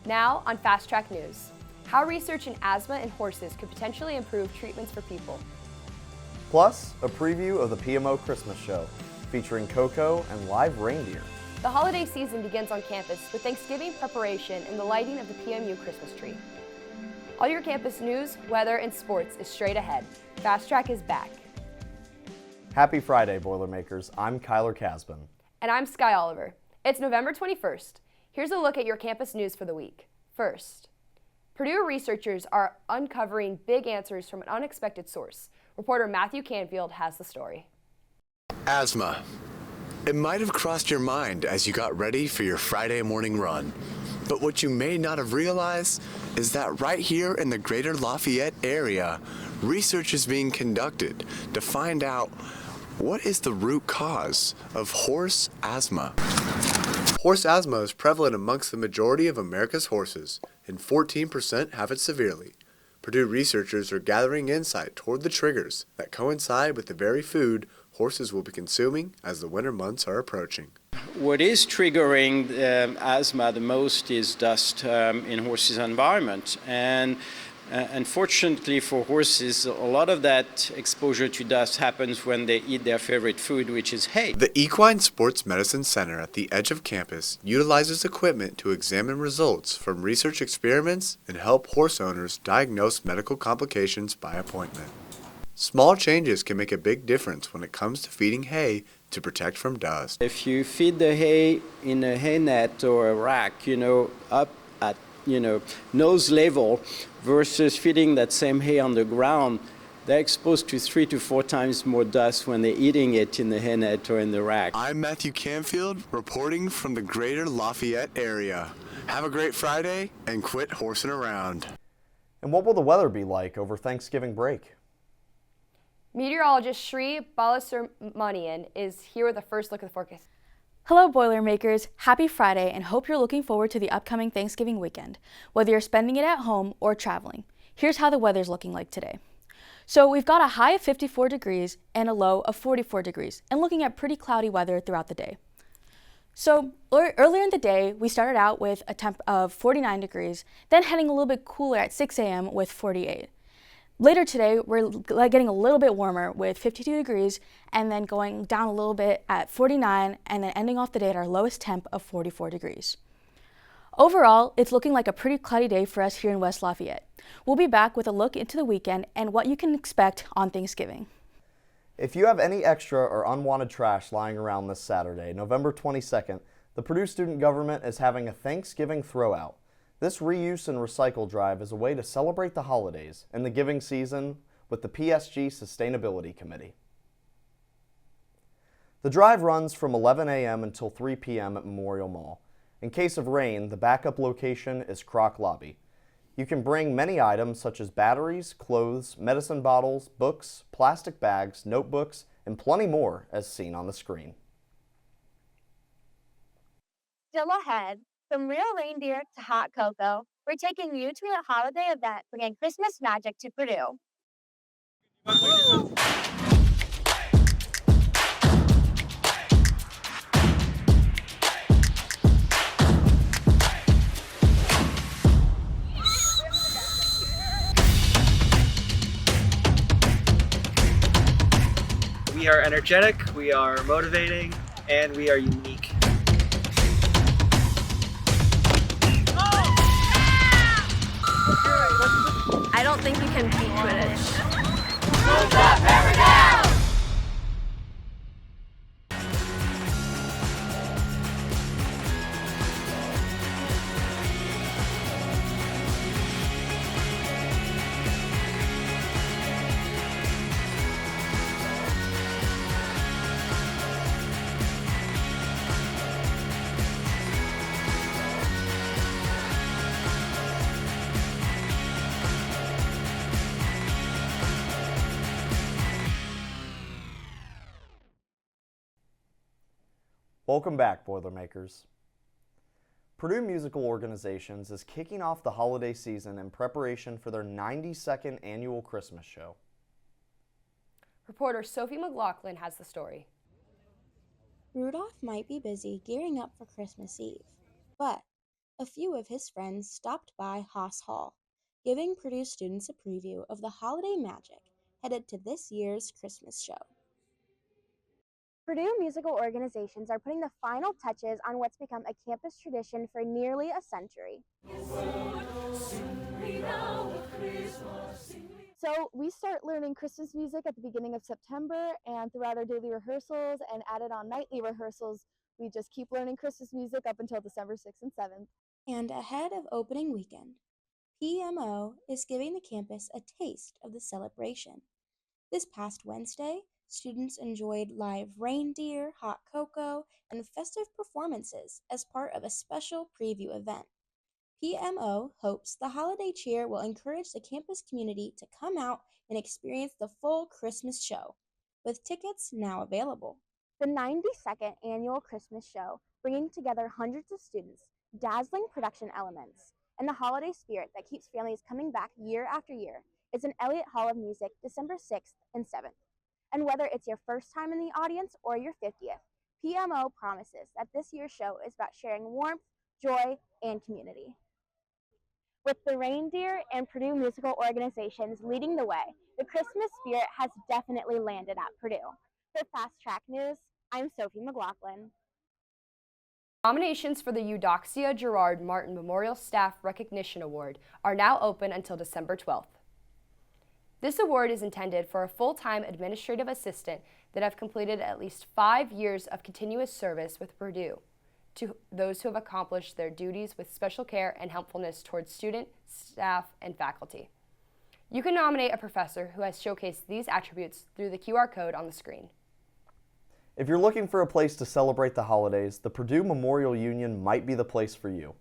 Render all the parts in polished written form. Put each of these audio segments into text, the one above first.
Now on Fast Track News, how research in asthma in horses could potentially improve treatments for people. Plus, a preview of the PMO Christmas show, featuring Coco and live reindeer. The holiday season begins on campus with Thanksgiving preparation and the lighting of the PMU Christmas tree. All your campus news, weather, and sports is straight ahead. Fast Track is back. Happy Friday, Boilermakers. I'm Kyler Casbin. And I'm Sky Oliver. It's November 21st. Here's a look at your campus news for the week. First, Purdue researchers are uncovering big answers from an unexpected source. Reporter Matthew Canfield has the story. Asthma. It might have crossed your mind as you got ready for your Friday morning run. But what you may not have realized is that right here in the greater Lafayette area, research is being conducted to find out what is the root cause of horse asthma. Horse asthma is prevalent amongst the majority of America's horses, and 14% have it severely. Purdue researchers are gathering insight toward the triggers that coincide with the very food horses will be consuming as the winter months are approaching. What is triggering asthma the most is dust in horses' environment. And unfortunately for horses, a lot of that exposure to dust happens when they eat their favorite food, which is hay. The Equine Sports Medicine Center at the edge of campus utilizes equipment to examine results from research experiments and help horse owners diagnose medical complications by appointment. Small changes can make a big difference when it comes to feeding hay to protect from dust. If you feed the hay in a hay net or a rack, up at nose level versus feeding that same hay on the ground, they're exposed to 3 to 4 times more dust when they're eating it in the hay net or in the rack. I'm Matthew Canfield, reporting from the greater Lafayette area. Have a great Friday and quit horsing around. And what will the weather be like over Thanksgiving break? Meteorologist Shri Balasubramanian is here with a first look at the forecast. Hello Boilermakers, happy Friday and hope you're looking forward to the upcoming Thanksgiving weekend, whether you're spending it at home or traveling. Here's how the weather's looking like today. So we've got a high of 54 degrees and a low of 44 degrees and looking at pretty cloudy weather throughout the day. So earlier in the day, we started out with a temp of 49 degrees, then heading a little bit cooler at 6 a.m. with 48. Later today, we're getting a little bit warmer with 52 degrees and then going down a little bit at 49 and then ending off the day at our lowest temp of 44 degrees. Overall, it's looking like a pretty cloudy day for us here in West Lafayette. We'll be back with a look into the weekend and what you can expect on Thanksgiving. If you have any extra or unwanted trash lying around this Saturday, November 22nd, the Purdue student government is having a Thanksgiving throwout. This reuse and recycle drive is a way to celebrate the holidays and the giving season with the PSG Sustainability Committee. The drive runs from 11 a.m. until 3 p.m. at Memorial Mall. In case of rain, the backup location is Kroc Lobby. You can bring many items such as batteries, clothes, medicine bottles, books, plastic bags, notebooks, and plenty more as seen on the screen. Still ahead, from real reindeer to hot cocoa, we're taking you to a holiday event bringing Christmas magic to Purdue. We are energetic, we are motivating, and we are unique. I don't think you can beat Quidditch. Move up, hammer down! Welcome back, Boilermakers. Purdue Musical Organizations is kicking off the holiday season in preparation for their 92nd annual Christmas show. Reporter Sophie McLaughlin has the story. Rudolph might be busy gearing up for Christmas Eve, but a few of his friends stopped by Haas Hall, giving Purdue students a preview of the holiday magic headed to this year's Christmas show. Purdue musical organizations are putting the final touches on what's become a campus tradition for nearly a century. So we start learning Christmas music at the beginning of September, and throughout our daily rehearsals and added on nightly rehearsals, we just keep learning Christmas music up until December 6th and 7th. And ahead of opening weekend, PMO is giving the campus a taste of the celebration. This past Wednesday, students enjoyed live reindeer, hot cocoa, and festive performances as part of a special preview event. PMO hopes the holiday cheer will encourage the campus community to come out and experience the full Christmas show, with tickets now available. The 92nd annual Christmas show, bringing together hundreds of students, dazzling production elements, and the holiday spirit that keeps families coming back year after year, is in Elliott Hall of Music December 6th and 7th. And whether it's your first time in the audience or your 50th, PMO promises that this year's show is about sharing warmth, joy, and community. With the reindeer and Purdue musical organizations leading the way, the Christmas spirit has definitely landed at Purdue. For Fast Track News, I'm Sophie McLaughlin. Nominations for the Eudoxia Gerard Martin Memorial Staff Recognition Award are now open until December 12th. This award is intended for a full-time administrative assistant that have completed at least 5 years of continuous service with Purdue, to those who have accomplished their duties with special care and helpfulness towards student, staff, and faculty. You can nominate a professor who has showcased these attributes through the QR code on the screen. If you're looking for a place to celebrate the holidays, the Purdue Memorial Union might be the place for you.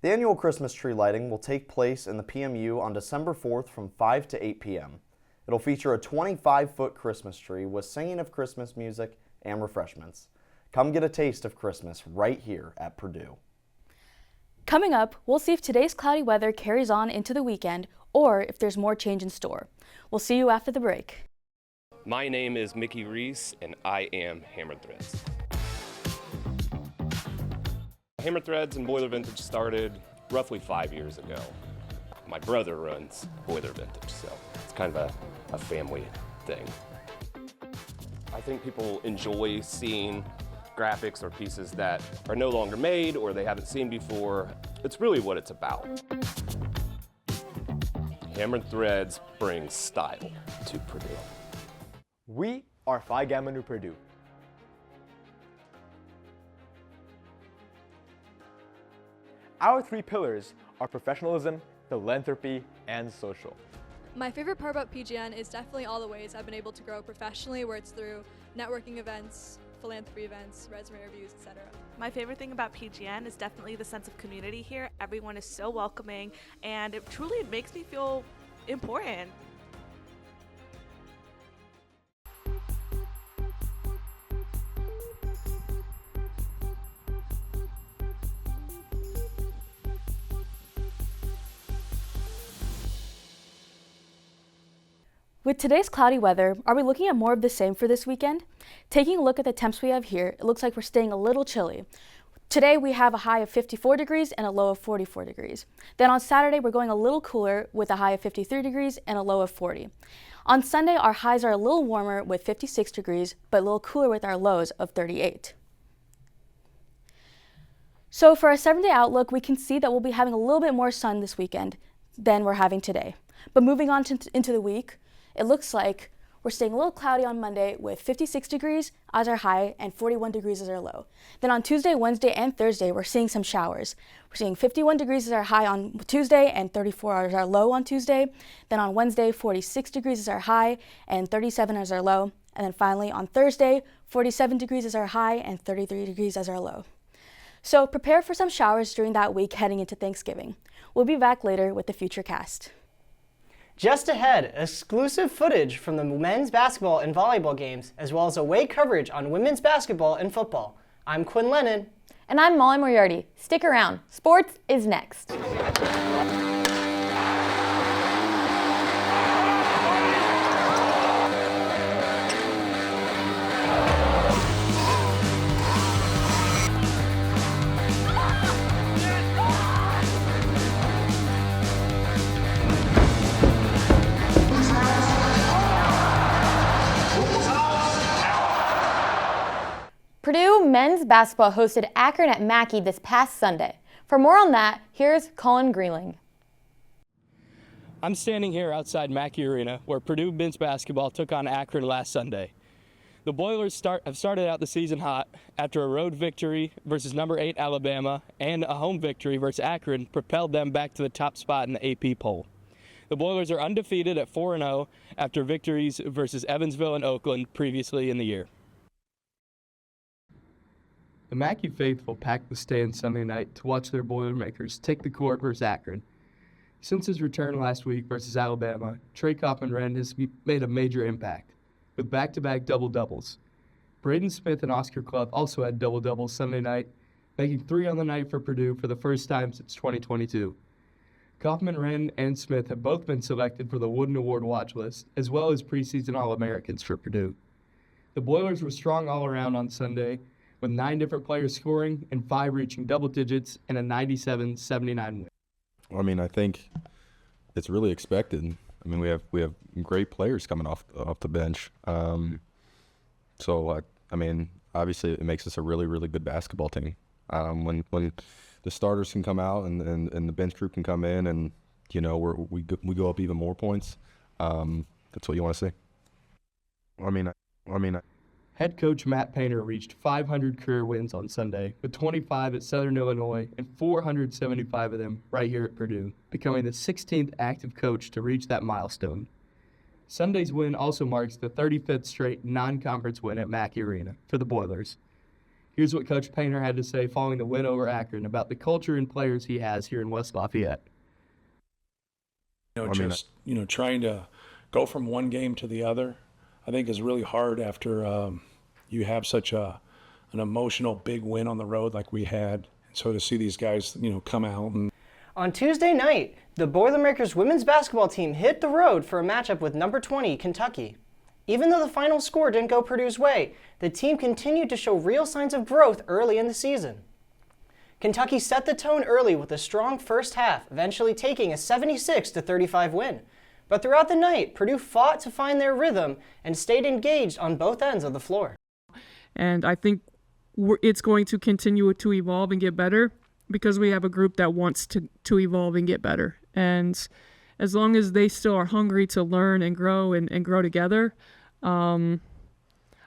The annual Christmas tree lighting will take place in the PMU on December 4th from 5 to 8 p.m. It'll feature a 25-foot Christmas tree with singing of Christmas music and refreshments. Come get a taste of Christmas right here at Purdue. Coming up, we'll see if today's cloudy weather carries on into the weekend or if there's more change in store. We'll see you after the break. My name is Mickey Reese, and I am Hammered Threads. Hammered Threads and Boiler Vintage started roughly 5 years ago. My brother runs Boiler Vintage, so it's kind of a family thing. I think people enjoy seeing graphics or pieces that are no longer made or they haven't seen before. It's really what it's about. Hammered Threads brings style to Purdue. We are Phi Gamma Nu Purdue. Our 3 pillars are professionalism, philanthropy, and social. My favorite part about PGN is definitely all the ways I've been able to grow professionally, where it's through networking events, philanthropy events, resume reviews, etc. My favorite thing about PGN is definitely the sense of community here. Everyone is so welcoming, and it truly makes me feel important. With today's cloudy weather, are we looking at more of the same for this weekend? Taking a look at the temps we have here, it looks like we're staying a little chilly. Today we have a high of 54 degrees and a low of 44 degrees. Then on Saturday we're going a little cooler with a high of 53 degrees and a low of 40. On Sunday our highs are a little warmer with 56 degrees, but a little cooler with our lows of 38. So for our 7-day outlook, we can see that we'll be having a little bit more sun this weekend than we're having today. But moving on into the week, it looks like we're staying a little cloudy on Monday with 56 degrees as our high and 41 degrees as our low. Then on Tuesday, Wednesday, and Thursday, we're seeing some showers. We're seeing 51 degrees as our high on Tuesday and 34 as our low on Tuesday. Then on Wednesday, 46 degrees as our high and 37 as our low. And then finally on Thursday, 47 degrees as our high and 33 degrees as our low. So prepare for some showers during that week heading into Thanksgiving. We'll be back later with the future cast. Just ahead, exclusive footage from the men's basketball and volleyball games, as well as away coverage on women's basketball and football. I'm Quinn Lennon. And I'm Molly Moriarty. Stick around. Sports is next. men's basketball hosted Akron at Mackey this past Sunday. For more on that, here's Colin Greenling. I'm standing here outside Mackey Arena, where Purdue men's basketball took on Akron last Sunday. The Boilers have started out the season hot after a road victory versus number 8 Alabama and a home victory versus Akron propelled them back to the top spot in the AP poll. The Boilers are undefeated at 4-0 after victories versus Evansville and Oakland previously in the year. The Mackey faithful packed the stand Sunday night to watch their Boilermakers take the court versus Akron. Since his return last week versus Alabama, Trey Coffman-Wren has made a major impact with back-to-back double-doubles. Braden Smith and Oscar Clough also had double-doubles Sunday night, making 3 on the night for Purdue for the first time since 2022. Coffman-Wren and Smith have both been selected for the Wooden Award watch list, as well as preseason All-Americans for Purdue. The Boilers were strong all around on Sunday, with 9 different players scoring and 5 reaching double digits in a 97-79 win. I mean, I think it's really expected. I mean, we have great players coming off the bench. So I mean, obviously, it makes us a really, really good basketball team. When the starters can come out and the bench crew can come in, and you know we go up even more points. That's what you want to see. I mean. Head coach Matt Painter reached 500 career wins on Sunday, with 25 at Southern Illinois and 475 of them right here at Purdue, becoming the 16th active coach to reach that milestone. Sunday's win also marks the 35th straight non-conference win at Mackey Arena for the Boilers. Here's what Coach Painter had to say following the win over Akron about the culture and players he has here in West Lafayette. Trying to go from one game to the other, I think is really hard after you have such an emotional big win on the road like we had. So to see these guys, come out and. On Tuesday night, the Boilermakers women's basketball team hit the road for a matchup with number 20 Kentucky. Even though the final score didn't go Purdue's way, the team continued to show real signs of growth early in the season. Kentucky set the tone early with a strong first half, eventually taking a 76-35 win. But throughout the night, Purdue fought to find their rhythm and stayed engaged on both ends of the floor. And I think it's going to continue to evolve and get better because we have a group that wants to evolve and get better. And as long as they still are hungry to learn and grow together, I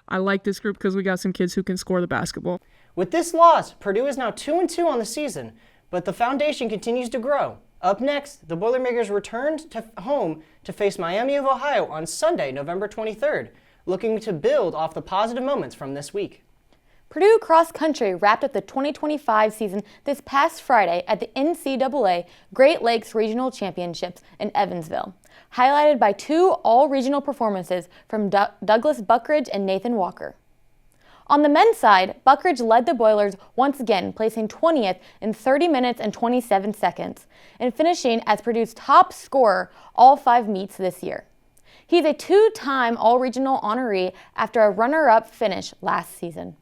like this group because we got some kids who can score the basketball. With this loss, Purdue is now 2-2 on the season, but the foundation continues to grow. Up next, the Boilermakers returned home to face Miami of Ohio on Sunday, November 23rd, looking to build off the positive moments from this week. Purdue cross country wrapped up the 2025 season this past Friday at the NCAA Great Lakes Regional Championships in Evansville, highlighted by 2 all-regional performances from Douglas Buckridge and Nathan Walker. On the men's side, Buckridge led the Boilers once again, placing 20th in 30 minutes and 27 seconds, and finishing as Purdue's top scorer all 5 meets this year. He's a 2-time all-regional honoree after a runner-up finish last season.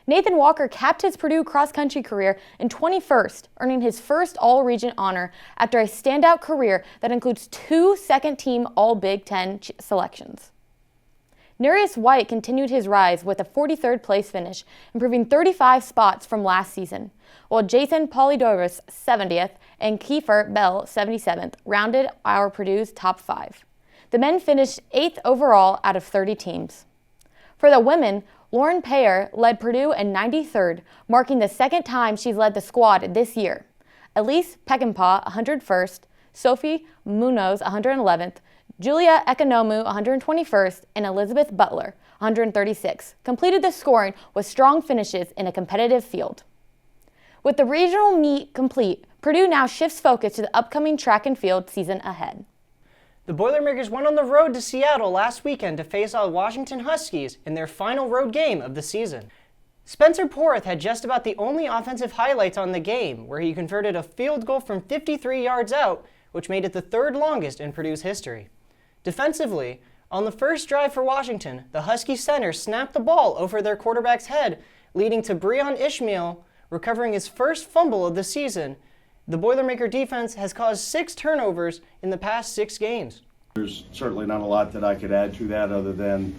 Nathan Walker capped his Purdue cross-country career in 21st, earning his first all-region honor after a standout career that includes 2 second-team All-Big Ten selections. Nereus White continued his rise with a 43rd place finish, improving 35 spots from last season, while Jason Polydorus 70th and Kiefer Bell 77th rounded our Purdue's top 5. The men finished 8th overall out of 30 teams. For the women, Lauren Payer led Purdue in 93rd, marking the second time she's led the squad this year. Elise Peckinpah 101st, Sophie Munoz 111th, Julia Ekonomu 121st, and Elizabeth Butler 136th completed the scoring with strong finishes in a competitive field. With the regional meet complete, Purdue now shifts focus to the upcoming track and field season ahead. The Boilermakers went on the road to Seattle last weekend to face the Washington Huskies in their final road game of the season. Spencer Porth had just about the only offensive highlights on the game, where he converted a field goal from 53 yards out, which made it the 3rd longest in Purdue's history. Defensively, on the first drive for Washington, the Husky center snapped the ball over their quarterback's head, leading to Breon Ishmael recovering his first fumble of the season. The Boilermaker defense has caused 6 turnovers in the past 6 games. There's certainly not a lot that I could add to that other than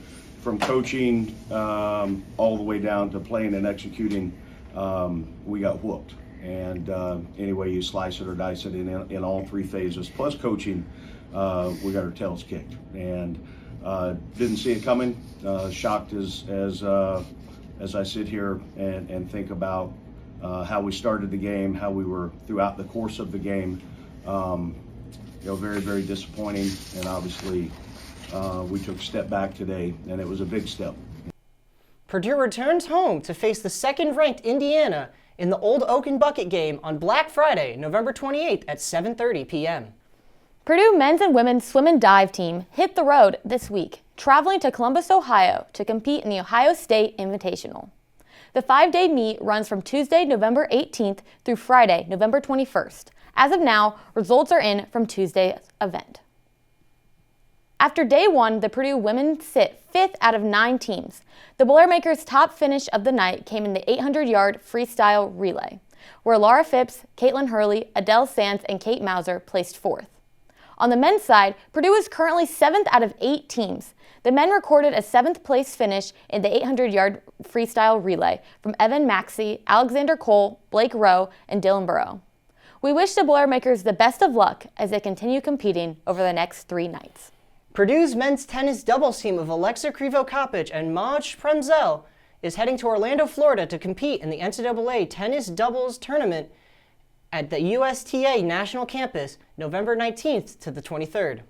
from coaching all the way down to playing and executing, we got whooped. And any way you slice it or dice it in all three phases, plus coaching, we got our tails kicked. And didn't see it coming. Shocked as I sit here and think about how we started the game, how we were throughout the course of the game. Very, very disappointing. And obviously, we took a step back today, and it was a big step. Purdue returns home to face the second-ranked Indiana in the Old Oaken Bucket game on Black Friday, November 28th at 7:30 p.m. Purdue men's and women's swim and dive team hit the road this week, traveling to Columbus, Ohio to compete in the Ohio State Invitational. The 5-day meet runs from Tuesday, November 18th through Friday, November 21st. As of now, results are in from Tuesday's event. After day one, the Purdue women sit 5th out of 9 teams. The Boilermakers' top finish of the night came in the 800-yard freestyle relay, where Laura Phipps, Caitlin Hurley, Adele Sands, and Kate Mauser placed 4th. On the men's side, Purdue is currently 7th out of 8 teams. The men recorded a 7th place finish in the 800-yard freestyle relay from Evan Maxey, Alexander Cole, Blake Rowe, and Dylan Burrow. We wish the Boilermakers the best of luck as they continue competing over the next 3 nights. Purdue's men's tennis doubles team of Alexa Krivo-Kopich and Maj Premzel is heading to Orlando, Florida to compete in the NCAA tennis doubles tournament at the USTA National Campus, November 19th to the 23rd.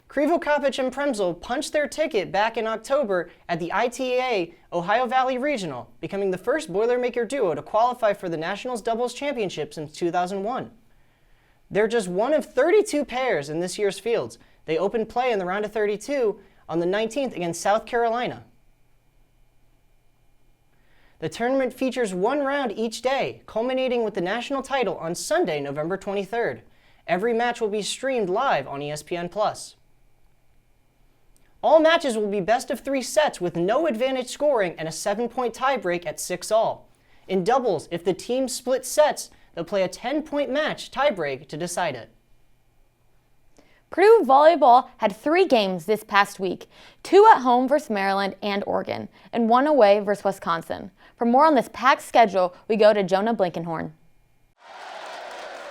Krivo-Kopich and Premzel punched their ticket back in October at the ITA Ohio Valley Regional, becoming the first Boilermaker duo to qualify for the Nationals Doubles Championship since 2001. They're just one of 32 pairs in this year's fields. They opened play in the round of 32 on the 19th against South Carolina. The tournament features 1 round each day, culminating with the national title on Sunday, November 23rd. Every match will be streamed live on ESPN+. All matches will be best of 3 sets with no advantage scoring and a 7-point tiebreak at 6-all. In doubles, if the team split sets, they'll play a 10-point match tiebreak to decide it. Purdue volleyball had 3 games this past week, 2 at home versus Maryland and Oregon, and 1 away versus Wisconsin. For more on this packed schedule, we go to Jonah Blankenhorn.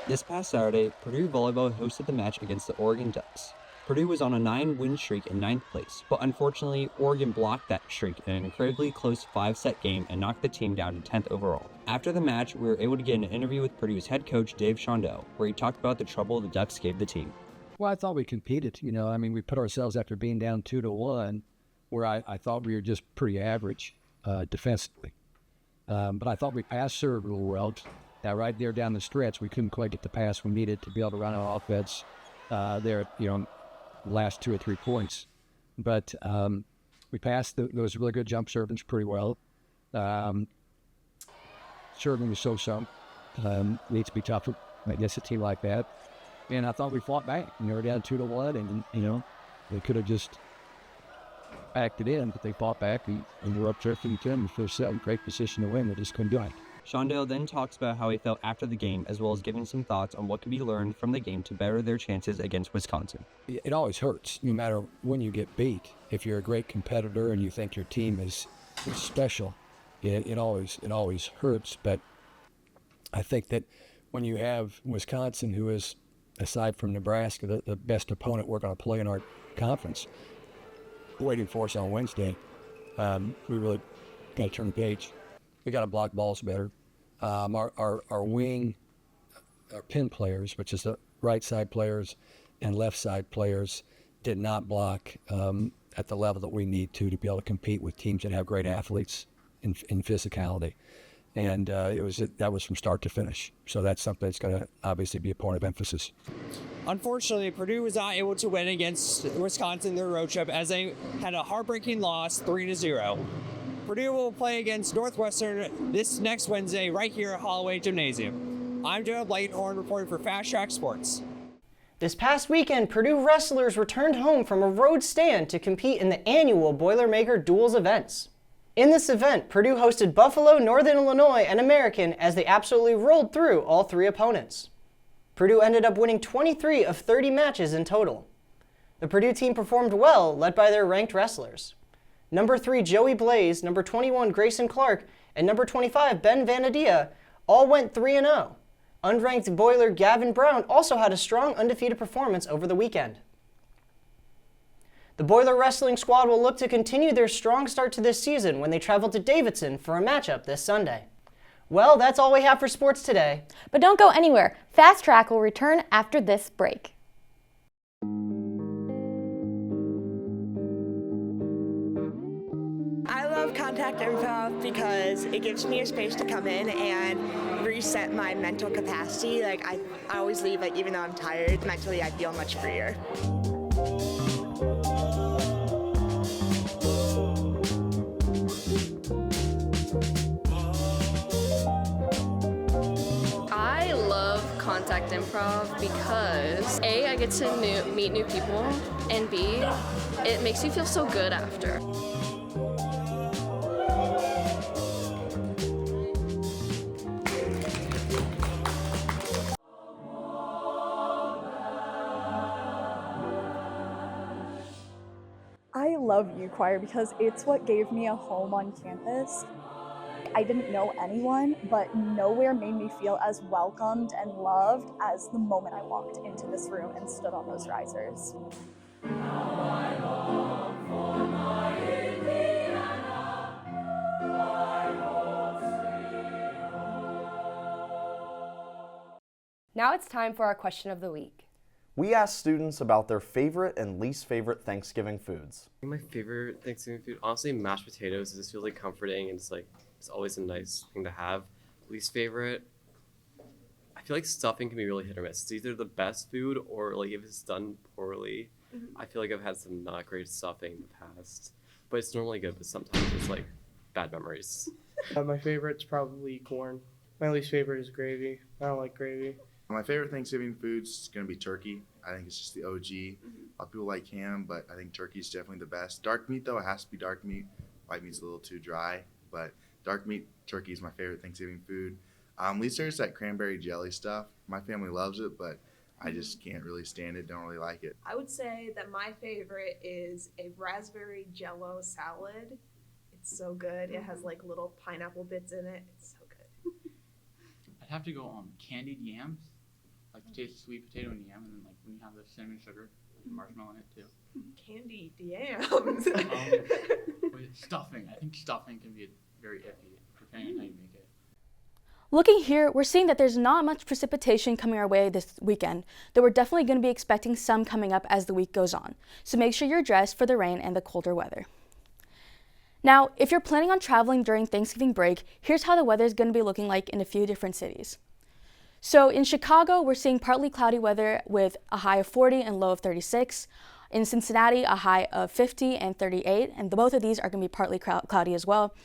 This past Saturday, Purdue volleyball hosted the match against the Oregon Ducks. Purdue was on a 9-win streak in 9th place, but unfortunately, Oregon blocked that streak in an incredibly close 5-set game and knocked the team down to 10th overall. After the match, we were able to get an interview with Purdue's head coach, Dave Shondell, where he talked about the trouble the Ducks gave the team. Well, I thought we competed. We put ourselves after being down 2-1, where I thought we were just pretty average defensively. But I thought we passed serve real well. Right there down the stretch, we couldn't quite get the pass we needed to be able to run our offense there, last 2 or 3 points. But we passed those really good jump servings pretty well. Serving was so-so. Needs to be tougher against a team like that. And I thought we fought back. We were down 2-1, and they could have just packed it in, but they fought back and were up 13-10 in the first set. Great position to win. They just couldn't do it. Shondell then talks about how he felt after the game, as well as giving some thoughts on what can be learned from the game to better their chances against Wisconsin. It always hurts, no matter when you get beat. If you're a great competitor and you think your team is special, it always hurts. But I think that when you have Wisconsin, who is, aside from Nebraska, the best opponent we're going to play in our conference, waiting for us on Wednesday, we really got to turn the page. We got to block balls better. Our wing, our pin players, which is the right side players and left side players, did not block at the level that we need to be able to compete with teams that have great athletes in physicality. And that was from start to finish. So that's something that's going to obviously be a point of emphasis. Unfortunately, Purdue was not able to win against Wisconsin their road trip, as they had a heartbreaking loss, 3-0. Purdue will play against Northwestern this next Wednesday right here at Holloway Gymnasium. I'm Jonah Blankenhorn reporting for Fast Track Sports. This past weekend, Purdue wrestlers returned home from a road stand to compete in the annual Boilermaker Duels events. In this event, Purdue hosted Buffalo, Northern Illinois, and American as they absolutely rolled through all 3 opponents. Purdue ended up winning 23 of 30 matches in total. The Purdue team performed well, led by their ranked wrestlers. Number 3, Joey Blaze, number 21, Grayson Clark, and number 25, Ben Vanadia, all went 3-0. Unranked Boiler Gavin Brown also had a strong undefeated performance over the weekend. The Boiler wrestling squad will look to continue their strong start to this season when they travel to Davidson for a matchup this Sunday. Well, that's all we have for sports today. But don't go anywhere. Fast Track will return after this break. I love contact improv because it gives me a space to come in and reset my mental capacity. Like I always leave, like even though I'm tired, mentally I feel much freer. I love contact improv because A, I get to meet new people, and B, it makes you feel so good after. I love U Choir because it's what gave me a home on campus. I didn't know anyone, but nowhere made me feel as welcomed and loved as the moment I walked into this room and stood on those risers. Now it's time for our question of the week. We asked students about their favorite and least favorite Thanksgiving foods. My favorite Thanksgiving food, honestly, mashed potatoes. It just feels like comforting, and it's always a nice thing to have. Least favorite, I feel like stuffing can be really hit or miss. It's either the best food or like if it's done poorly. I feel like I've had some not great stuffing in the past, but it's normally good. But sometimes it's like bad memories. My favorite's probably corn. My least favorite is gravy. I don't like gravy. My favorite Thanksgiving food's gonna be turkey. I think it's just the OG. A lot of people like ham, but I think turkey's definitely the best. Dark meat though, it has to be dark meat. White meat's a little too dry, but dark meat turkey is my favorite Thanksgiving food. Least favorite's that cranberry jelly stuff. My family loves it, but I just can't really stand it, don't really like it. I would say that my favorite is a raspberry jello salad. It's so good. It has like little pineapple bits in it. It's so good. I'd have to go on candied yams. Like the taste of sweet potato and yam, and then like when you have the cinnamon sugar and marshmallow in it too. Candied yams. With stuffing, I think stuffing can be very iffy depending on how you make it. Looking here, we're seeing that there's not much precipitation coming our way this weekend, though we're definitely going to be expecting some coming up as the week goes on. So make sure you're dressed for the rain and the colder weather. Now, if you're planning on traveling during Thanksgiving break, here's how the weather is going to be looking like in a few different cities. So in Chicago, we're seeing partly cloudy weather with a high of 40 and low of 36. In Cincinnati, a high of 50 and 38, and both of these are going to be partly cloudy as well.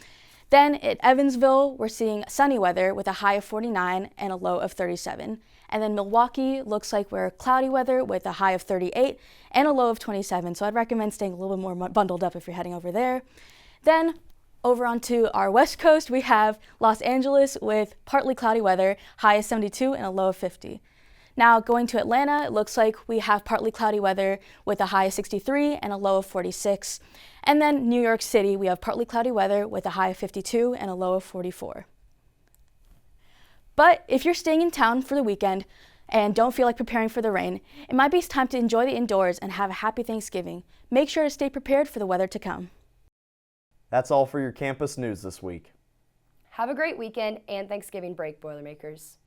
Then at Evansville, we're seeing sunny weather with a high of 49 and a low of 37. And then Milwaukee looks like we're cloudy weather with a high of 38 and a low of 27. So I'd recommend staying a little bit more bundled up if you're heading over there. Then over onto our west coast, we have Los Angeles with partly cloudy weather, high of 72 and a low of 50. Now going to Atlanta, it looks like we have partly cloudy weather with a high of 63 and a low of 46. And then New York City, we have partly cloudy weather with a high of 52 and a low of 44. But if you're staying in town for the weekend and don't feel like preparing for the rain, it might be time to enjoy the indoors and have a happy Thanksgiving. Make sure to stay prepared for the weather to come. That's all for your campus news this week. Have a great weekend and Thanksgiving break, Boilermakers.